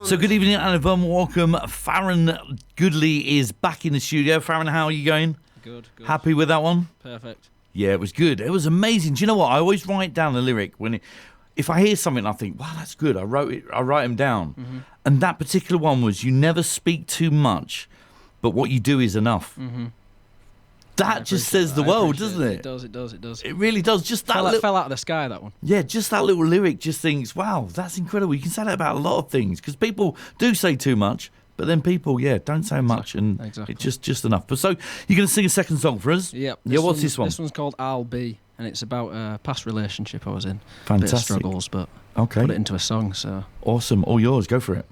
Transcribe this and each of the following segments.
So good evening and a warm welcome. Fahren Goodley is back in the studio. Fahren, how are you going? Good. Happy with that one? Perfect. Yeah, it was good. It was amazing. Do you know what? I always write down the lyric if I hear something, I think, wow, that's good. I write them down. Mm-hmm. And that particular one was, you never speak too much, but what you do is enough. Mm-hmm. That just says the world, doesn't it? It does. It really does. Just that fell out of the sky, that one. Yeah, just that little lyric just thinks, wow, that's incredible. You can say that about a lot of things, because people do say too much, but then people, don't say much, and it's just enough. But so, you're going to sing a second song for us? Yep. What's this one? This one's called I'll Be, and it's about a past relationship I was in. Fantastic. A bit of struggles, but okay. Put it into a song, so. Awesome. All yours. Go for it.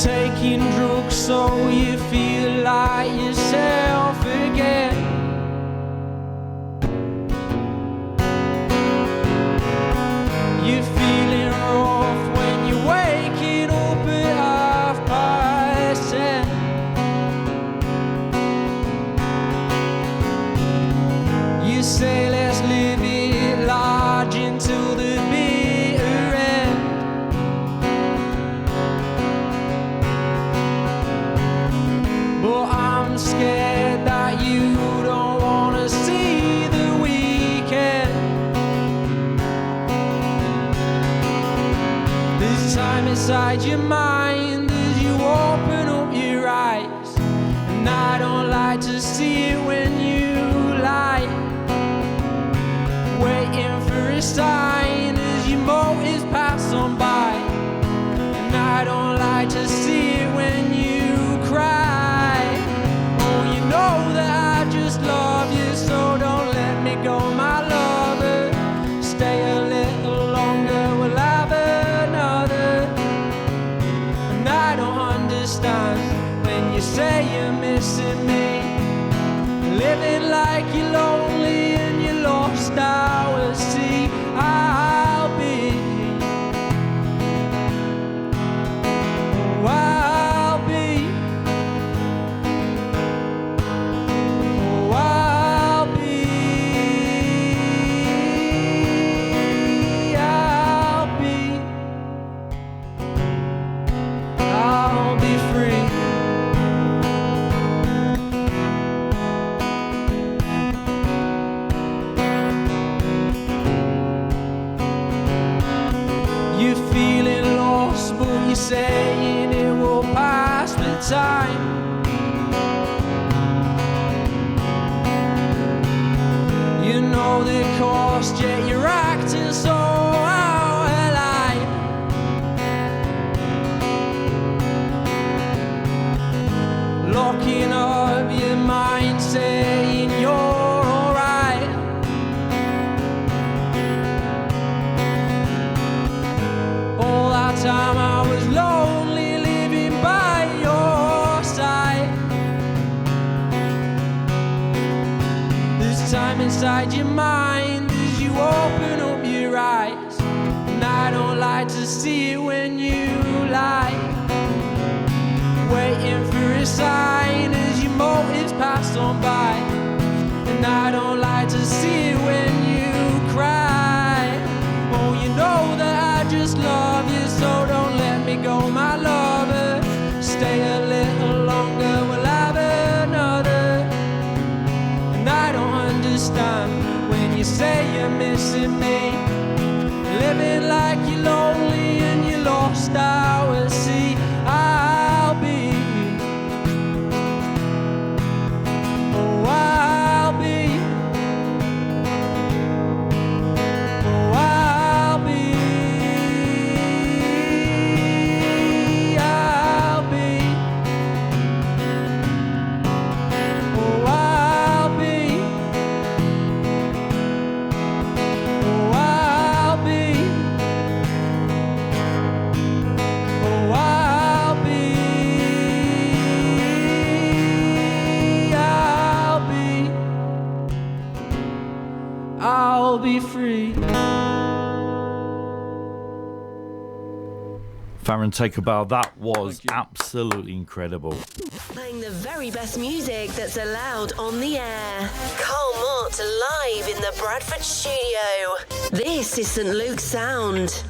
Taking drugs so you feel like yourself again. You're feeling rough when you're waking up at 10:30. You say let's live it large until the bitter end. But I'm scared that you don't want to see the weekend. There's time inside your mind as you open up your eyes, and I don't like to see it when you lie, waiting for a sign as your motives pass on by, and I don't like to see it when you cry. Know that I just love you, so don't let me go, my lover. Stay a little longer, we'll have another. And I don't understand when you say you're missing me, living like you're lonely and you're lost out at sea. I'll be, oh, I'll be. You're feeling lost, but you're saying it will pass with time. You know the cost, yet you're acting so out of line. Locking up your mind, saying you're alright. All that time I was lonely, living by your side. There's time inside your mind as you open up your eyes, and I don't like to see it when you lie, waiting for a sign as your motives pass on by, and I don't like to see it when you cry. Oh, you know that I just love you, so don't let me go, my lover. Stay a little longer, we'll have another. And I don't understand when you say you're missing me, living like you're lonely and you're lost out at sea. I'll be, oh, I'll be, oh, I'll be, I'll be, oh, I'll be, oh, I'll be free. Fahren, take a bow. That was absolutely incredible. Playing the very best music that's allowed on the air. Carl Mott live in the Bradford studio. This is St. Luke's Sound.